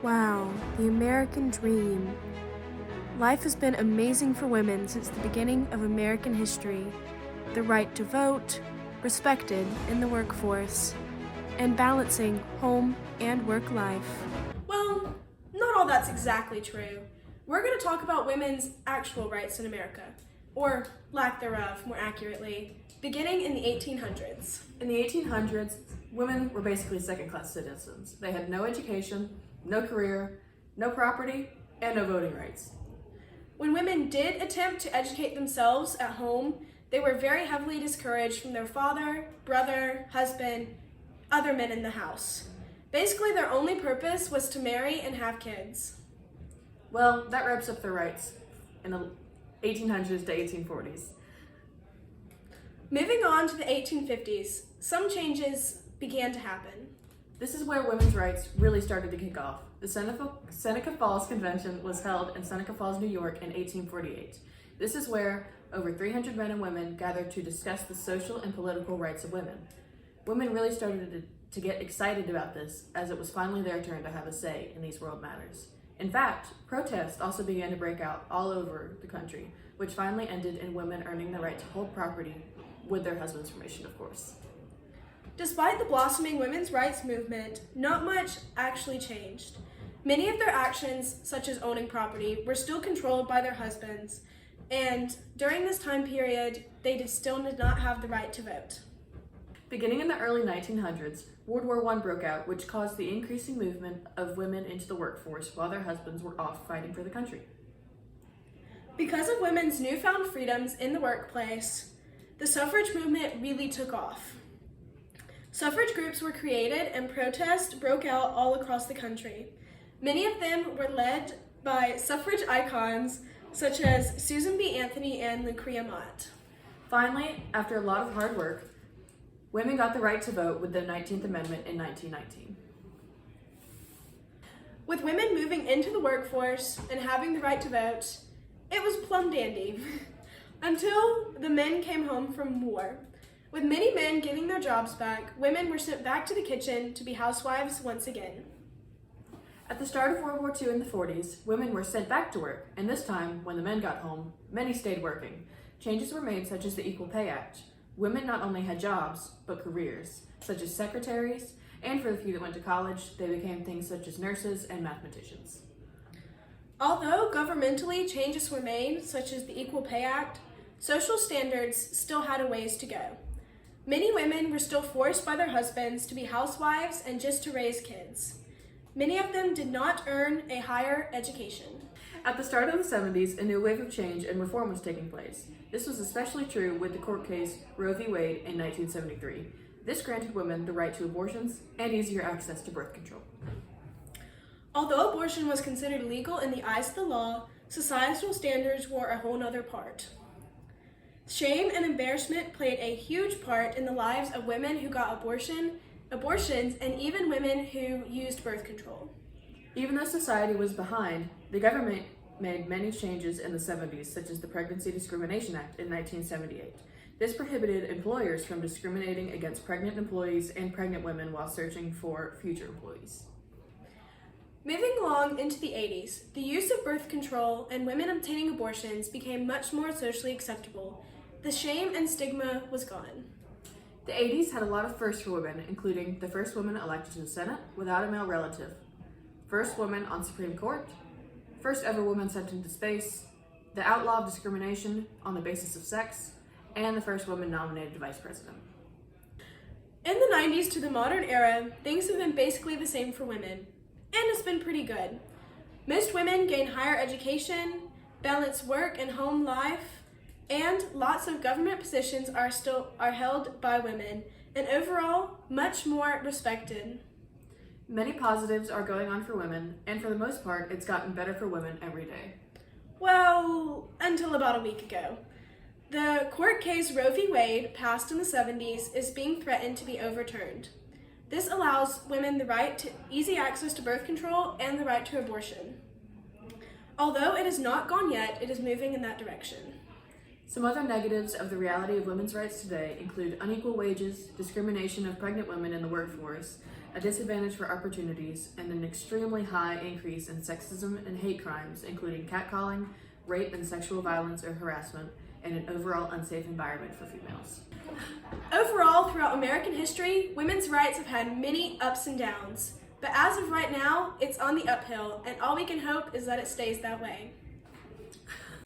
Wow, the American dream. Life has been amazing for women since the beginning of American history. The right to vote, respected in the workforce, and balancing home and work life. Well, not all that's exactly true. We're going to talk about women's actual rights in America, or lack thereof, more accurately, beginning in the 1800s. In the 1800s, women were basically second-class citizens. They had no education, no career, no property, and no voting rights. When women did attempt to educate themselves at home, they were very heavily discouraged from their father, brother, husband, other men in the house. Basically, their only purpose was to marry and have kids. Well, that wraps up their rights in the 1800s to 1840s. Moving on to the 1850s, some changes began to happen. This is where women's rights really started to kick off. The Seneca Falls Convention was held in Seneca Falls, New York in 1848. This is where over 300 men and women gathered to discuss the social and political rights of women. Women really started to get excited about this, as it was finally their turn to have a say in these world matters. In fact, protests also began to break out all over the country, which finally ended in women earning the right to hold property, with their husband's permission, of course. Despite the blossoming women's rights movement, not much actually changed. Many of their actions, such as owning property, were still controlled by their husbands, and during this time period, they still did not have the right to vote. Beginning in the early 1900s, World War I broke out, which caused the increasing movement of women into the workforce while their husbands were off fighting for the country. Because of women's newfound freedoms in the workplace, the suffrage movement really took off. Suffrage groups were created and protests broke out all across the country. Many of them were led by suffrage icons such as Susan B. Anthony and Lucretia Mott. Finally, after a lot of hard work, women got the right to vote with the 19th Amendment in 1919. With women moving into the workforce and having the right to vote, it was plum dandy. Until the men came home from war. With many men getting their jobs back, women were sent back to the kitchen to be housewives once again. At the start of World War II in the 40s, women were sent back to work, and this time, when the men got home, many stayed working. Changes were made, such as the Equal Pay Act. Women not only had jobs, but careers, such as secretaries, and for the few that went to college, they became things such as nurses and mathematicians. Although governmentally changes were made, such as the Equal Pay Act, social standards still had a ways to go. Many women were still forced by their husbands to be housewives and just to raise kids. Many of them did not earn a higher education. At the start of the 70s, a new wave of change and reform was taking place. This was especially true with the court case Roe v. Wade in 1973. This granted women the right to abortions and easier access to birth control. Although abortion was considered legal in the eyes of the law, societal standards were a whole nother part. Shame and embarrassment played a huge part in the lives of women who got abortions, and even women who used birth control. Even though society was behind, the government made many changes in the 70s, such as the Pregnancy Discrimination Act in 1978. This prohibited employers from discriminating against pregnant employees and pregnant women while searching for future employees. Moving along into the 80s, the use of birth control and women obtaining abortions became much more socially acceptable. The shame and stigma was gone. The 80s had a lot of firsts for women, including the first woman elected to the Senate without a male relative, first woman on Supreme Court, first ever woman sent into space, the outlaw of discrimination on the basis of sex, and the first woman nominated vice president. In the 90s to the modern era, things have been basically the same for women, and it's been pretty good. Most women gain higher education, balance work and home life, and lots of government positions are held by women, and overall, much more respected. Many positives are going on for women, and for the most part, it's gotten better for women every day. Well, until about a week ago. The court case Roe v. Wade, passed in the 70s, is being threatened to be overturned. This allows women the right to easy access to birth control and the right to abortion. Although it has not gone yet, it is moving in that direction. Some other negatives of the reality of women's rights today include unequal wages, discrimination of pregnant women in the workforce, a disadvantage for opportunities, and an extremely high increase in sexism and hate crimes, including catcalling, rape and sexual violence or harassment, and an overall unsafe environment for females. Overall, throughout American history, women's rights have had many ups and downs. But as of right now, it's on the uphill, and all we can hope is that it stays that way.